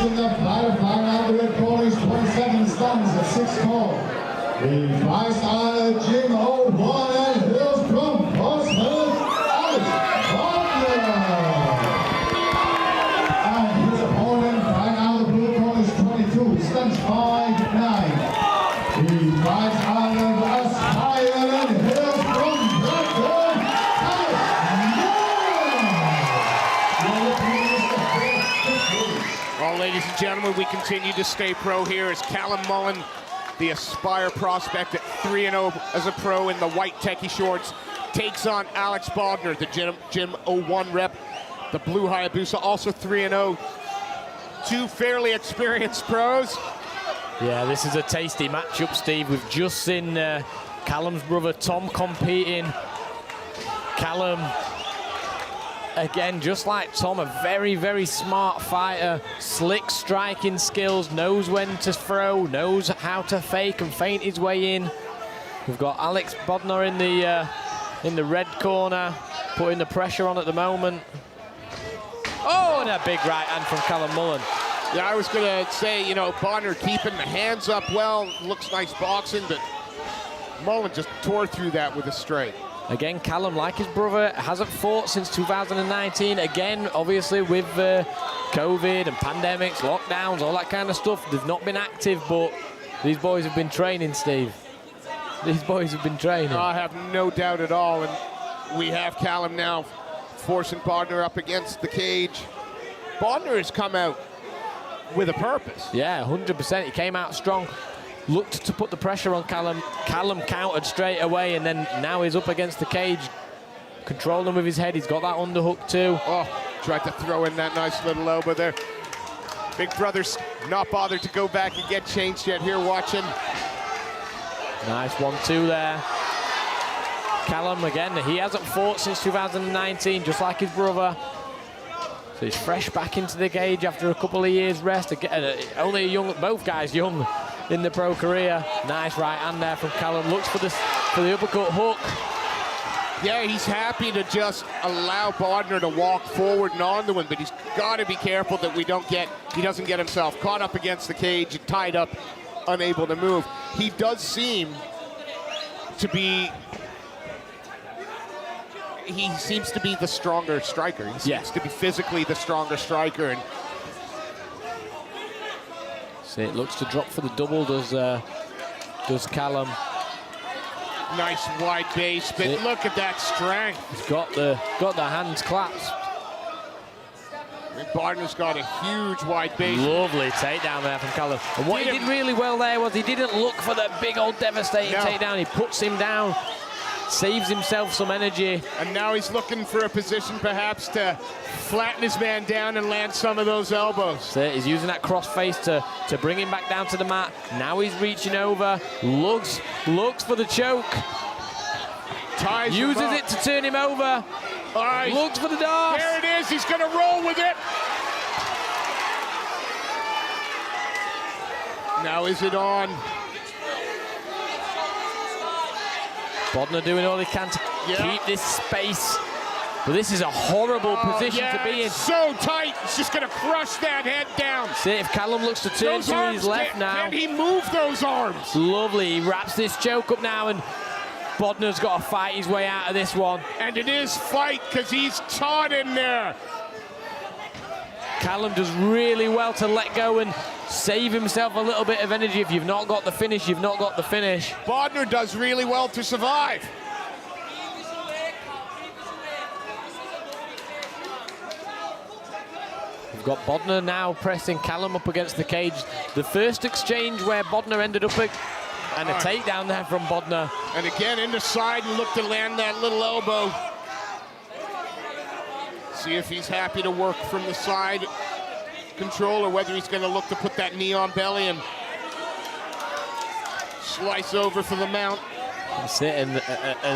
in the final round, the red corner is 27 stuns at 6-4. The five-star Jim 01 and Hills from Portsmouth, Alex Bodnar. And his opponent, right now the blue corner is 22, stuns 5-9. The five-star Aspire and Hills from Bradford, Alex Mullen. Well, ladies and gentlemen, we continue to stay pro here as Callum Mullen, the Aspire prospect at 3-0 as a pro in the white techie shorts, takes on Alex Bodnar, the Gym 01 rep, the blue Hayabusa, also 3-0. Two fairly experienced pros. Yeah, this is a tasty matchup, Steve. We've just seen Callum's brother Tom competing. Callum, again, just like Tom, a very, very smart fighter, slick striking skills, knows when to throw, knows how to fake and feint his way in. We've got Alex Bodnar in the red corner, putting the pressure on at the moment. Oh, and a big right hand from Callum Mullen. Yeah, I was gonna say, you know, Bodnar keeping the hands up well, looks nice boxing, but Mullen just tore through that with a straight. Again, Callum, like his brother, hasn't fought since 2019. Again, obviously with COVID and pandemics, lockdowns, all that kind of stuff, they've not been active, but these boys have been training, Steve. These boys have been training. I have no doubt at all, and we have Callum now forcing Bodnar up against the cage. Bodnar has come out with a purpose. Yeah, 100%. He came out strong. Looked to put the pressure on Callum. Callum countered straight away, and then now he's up against the cage. Controlled him with his head. He's got that underhook too. Oh, tried to throw in that nice little elbow there. Big brother's not bothered to go back and get changed yet here watching. Nice 1-2 there. Callum, again, he hasn't fought since 2019, just like his brother. So he's fresh back into the cage after a couple of years rest. Again, only a young, both guys young in the pro career. Nice right hand there from Callum. Looks for the uppercut hook. Yeah, he's happy to just allow Bodnar to walk forward and onto him, but he's got to be careful that he doesn't get himself caught up against the cage and tied up, unable to move. He does seem to be. He seems to be the stronger striker. He seems to be physically the stronger striker. And see, it looks to drop for the double. Does Callum? Nice wide base, but look at that strength. He's got the hands clasped. Bodnar's got a huge wide base. Lovely takedown there from Callum. And what he did really well there was he didn't look for the big old devastating takedown. He puts him down, saves himself some energy. And now he's looking for a position perhaps to flatten his man down and land some of those elbows. So he's using that cross face to bring him back down to the mat. Now he's reaching over, looks for the choke. Uses it to turn him over. All right. Looks for the dart. There it is, he's gonna roll with it. Now is it on? Bodnar doing all he can to keep this space. But this is a horrible position to be in. So tight, it's just gonna crush that head down. See if Callum looks to turn to his left now. Can he move those arms? Lovely, he wraps this choke up now, and Bodnar's got to fight his way out of this one. And it is fight, because he's taut in there. Callum does really well to let go and save himself a little bit of energy. If you've not got the finish, you've not got the finish. Bodnar does really well to survive. We've got Bodnar now pressing Callum up against the cage. The first exchange where Bodnar ended up and a takedown there from Bodnar. And again in the side and look to land that little elbow. See if he's happy to work from the side control or whether he's going to look to put that knee on belly and slice over for the mount. That's it,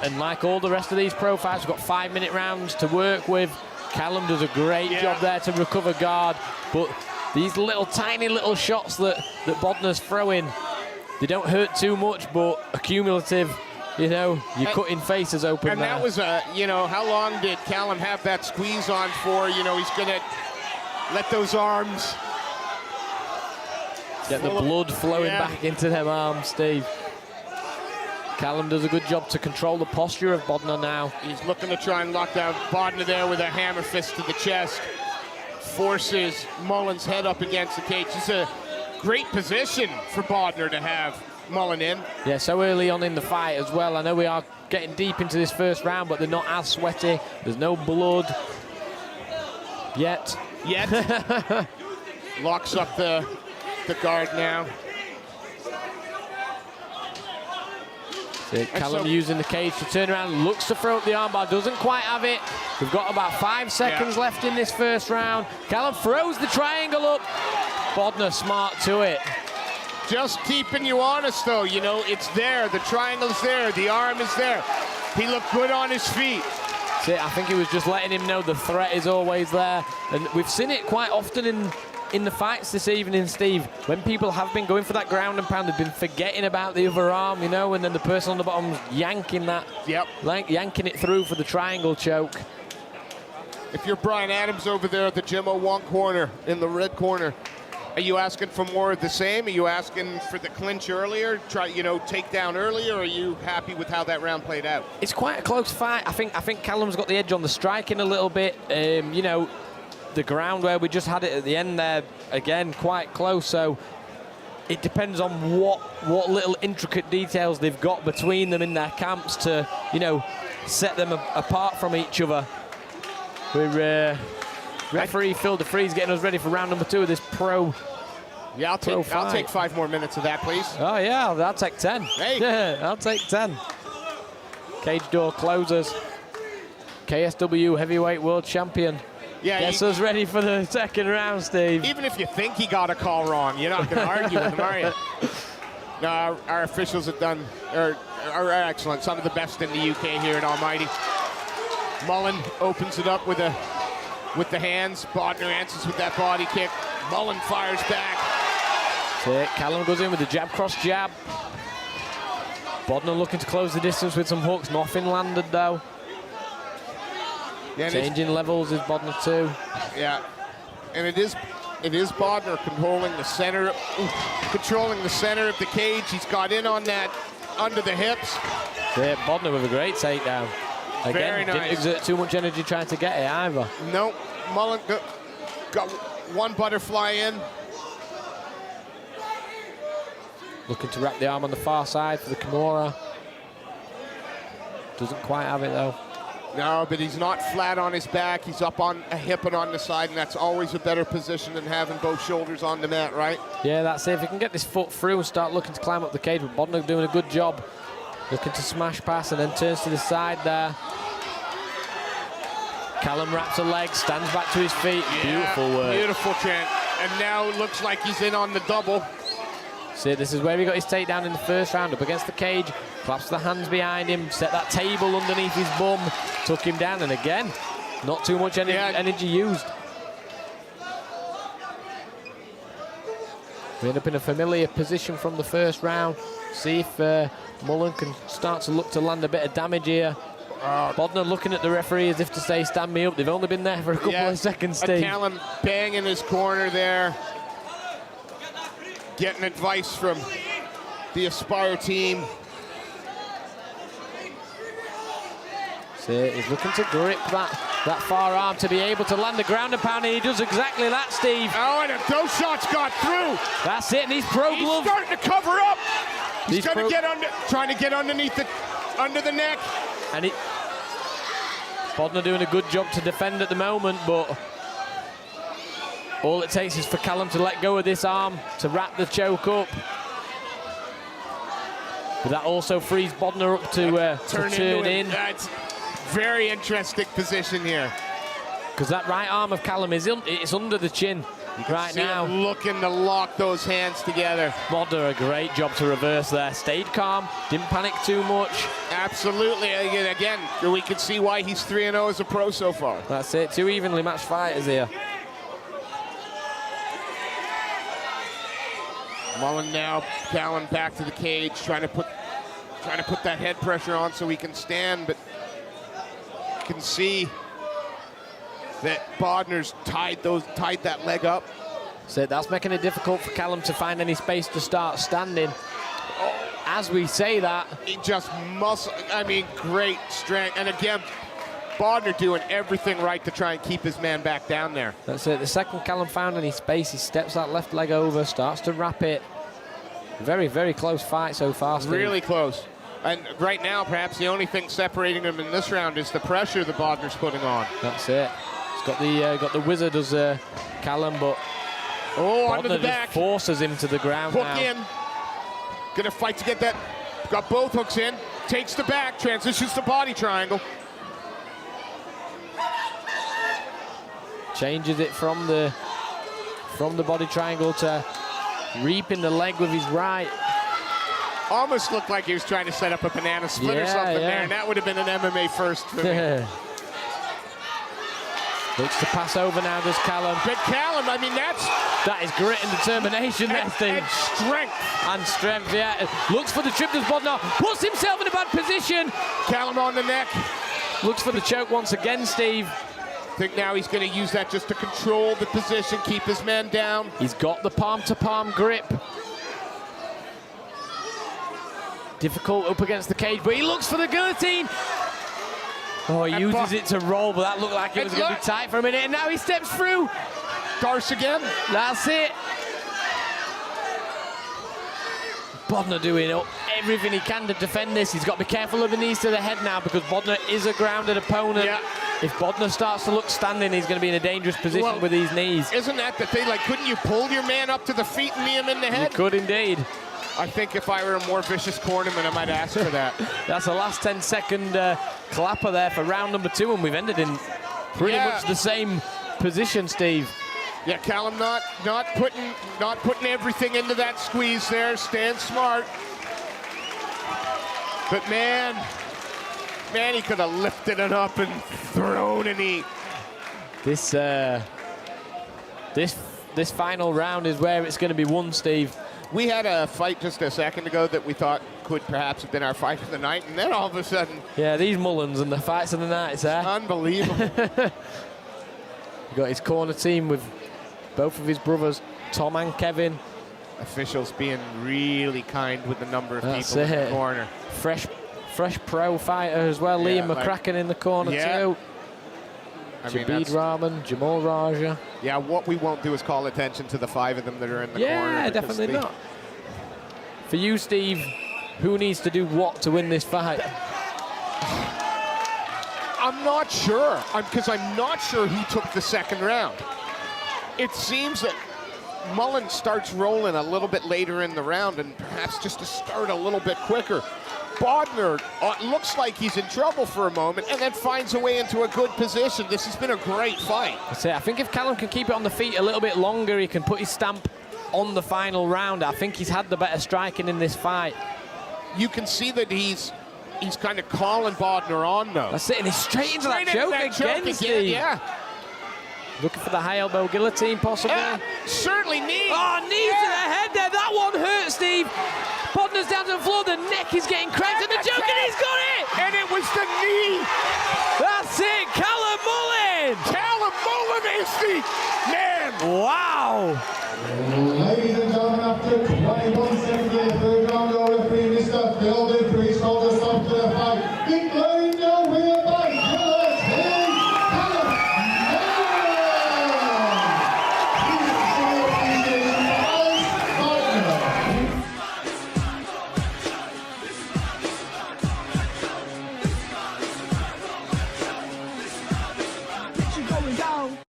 and like all the rest of these pro fights, we've got 5-minute rounds to work with. Callum does a great job there to recover guard, but these tiny little shots that Bodnar's throwing, they don't hurt too much, but accumulative, you know, you're cutting faces open and there. That was you know, how long did Callum have that squeeze on for? You know, he's gonna let those arms Get the blood flowing back into them arms, Steve. Callum does a good job to control the posture of Bodnar now. He's looking to try and lock down Bodnar there with a hammer fist to the chest. Forces Mullen's head up against the cage. It's a great position for Bodnar to have Mullen in. Yeah, so early on in the fight as well. I know we are getting deep into this first round, but they're not as sweaty. There's no blood yet. Locks up the guard now. Callum using the cage to turn around, looks to throw up the armbar, doesn't quite have it. We've got about 5 seconds left in this first round. Callum throws the triangle up. Bodnar smart to it. Just keeping you honest, though. You know, it's there. The triangle's there. The arm is there. He looked good on his feet. See, I think he was just letting him know the threat is always there. And we've seen it quite often in the fights this evening, Steve. When people have been going for that ground and pound, they've been forgetting about the other arm, you know, and then the person on the bottom's yanking that. Like yanking it through for the triangle choke. If you're Brian Adams over there at the Jim 01 corner, in the red corner, are you asking for more of the same? Are you asking for the clinch earlier, try, you know, take down earlier, or are you happy with how that round played out? It's quite a close fight. I think Callum's got the edge on the striking a little bit. You know, the ground where we just had it at the end there, again, quite close. So it depends on what little intricate details they've got between them in their camps to, you know, set them apart from each other. We're referee Phil DeFreeze getting us ready for round number 2 of this pro. Yeah, I'll take 5 more minutes of that, please. Oh yeah, I'll take 10. Hey. Yeah, I'll take 10. Cage door closes. KSW heavyweight world champion. Yeah, gets us ready for the second round, Steve. Even if you think he got a call wrong, you're not going to argue with him, are you? No, our officials are excellent. Some of the best in the UK here at Almighty. Mullen opens it up with the hands. Bodnar answers with that body kick. Mullen fires back. Callum goes in with the jab, cross jab. Bodnar looking to close the distance with some hooks. Nothing landed though. Yeah, changing levels is Bodnar too. Yeah, and it is Bodnar controlling the center of the cage. He's got in on that under the hips. Yeah, Bodnar with a great takedown. Again, very nice. Didn't exert too much energy trying to get it either. Nope. Mullen got one butterfly in. Looking to wrap the arm on the far side for the Kimura. Doesn't quite have it though. No, but he's not flat on his back. He's up on a hip and on the side, and that's always a better position than having both shoulders on the mat, right? Yeah, that's it. If he can get this foot through and start looking to climb up the cage, but Bodnar doing a good job. Looking to smash pass and then turns to the side there. Callum wraps a leg, stands back to his feet. Yeah, beautiful work. Beautiful, Trent. And now it looks like he's in on the double. See, this is where he got his takedown in the first round, up against the cage. Claps the hands behind him, set that table underneath his bum, took him down, and again, not too much energy used. We end up in a familiar position from the first round. See if Mullen can start to look to land a bit of damage here. Bodnar looking at the referee as if to say, stand me up. They've only been there for a couple of seconds, Steve. Callum banging his corner there. Getting advice from the Aspire team. See, he's looking to grip that far arm to be able to land the ground and pound, and he does exactly that, Steve. Oh, and those shots got through. That's it, and he's pro glove. He's starting to cover up. He's going to get under, trying to get underneath under the neck. And Bodnar doing a good job to defend at the moment, but all it takes is for Callum to let go of this arm to wrap the choke up. But that also frees Bodnar up to turn in. That's very interesting position here. Because that right arm of Callum is under the chin right now. Looking to lock those hands together. Bodnar, a great job to reverse there. Stayed calm, didn't panic too much. Absolutely. Again, we can see why he's 3-0 as a pro so far. That's it. 2 evenly matched fighters here. Mullen now, Callum back to the cage, trying to put that head pressure on so he can stand, but you can see that Bodnar's tied that leg up. So that's making it difficult for Callum to find any space to start standing. As we say that, He just great strength. And again, Bodnar doing everything right to try and keep his man back down there. that's it. The second Callum found any space, he steps that left leg over, starts to wrap it. Very, very close fight so far, Steve. Really close. And right now, perhaps the only thing separating them in this round is the pressure that Bodnar's putting on. That's it. He's got the wizard as Callum, but Onto the Bodnar back. just forces him to the ground Hook now. in. Gonna fight to get that. Got both hooks in. Takes the back. Transitions to body triangle. Changes it from the body triangle to reaping the leg with his right. Almost looked like he was trying to set up a banana split or Yeah, something yeah. there, and that would have been an MMA first for me. Looks to pass over now, does Callum. But Callum, That is grit and determination there, Steve. and strength. And strength, yeah. Looks for the trip, does Bodnar. Puts himself in a bad position. Callum on the neck. Looks for the choke once again, Steve. I think now he's going to use that just to control the position, keep his man down. He's got the palm-to-palm grip. Difficult up against the cage, but he looks for the guillotine. Oh, he uses it to roll, but that looked like it was going to be tight for a minute, and now he steps through. Darce again. That's it. Bodnar doing everything he can to defend this. He's got to be careful of the knees to the head now because Bodnar is a grounded opponent. Yeah. If Bodnar starts to look standing, he's going to be in a dangerous position with these knees. Isn't that the thing? Like, couldn't you pull your man up to the feet and knee him in the head? You could indeed. I think if I were a more vicious cornerman, I might ask for that. That's the last 10-second clapper there for round number 2, and we've ended in pretty much the same position, Steve. Yeah, Callum not putting everything into that squeeze there. Stand smart. But man, he could have lifted it up and thrown a knee. This final round is where it's going to be won, Steve. We had a fight just a second ago that we thought could perhaps have been our fight of the night, and then all of a sudden... Yeah, these Mullens and the fights of the night, sir. Unbelievable. He got his corner team with both of his brothers, Tom and Kevin. Officials being really kind with the number of people in the corner. Fresh pro fighter as well. Yeah, Liam McCracken in the corner too. Jabid Rahman, Jamal Raja. Yeah, what we won't do is call attention to the 5 of them that are in the corner. Yeah, definitely not. For you, Steve, who needs to do what to win this fight? I'm not sure, because I'm not sure who took the second round. It seems that Mullen starts rolling a little bit later in the round, and perhaps just to start a little bit quicker. Bodnar looks like he's in trouble for a moment and then finds a way into a good position. This has been a great fight. That's it. I think if Callum can keep it on the feet a little bit longer, he can put his stamp on the final round. I think he's had the better striking in this fight. You can see that he's kind of calling Bodnar on, though. That's it, and he's straight into that choke again, Steve. Yeah. Looking for the high elbow guillotine, possibly. Certainly knee. Oh, knee to the head there. That one hurt, Steve. Bodnar's down to the floor. The neck is getting cracked, and the choke, and he's got it. And it was the knee. That's it, Callum Mullen. Callum Mullen is the man. Wow. Ladies and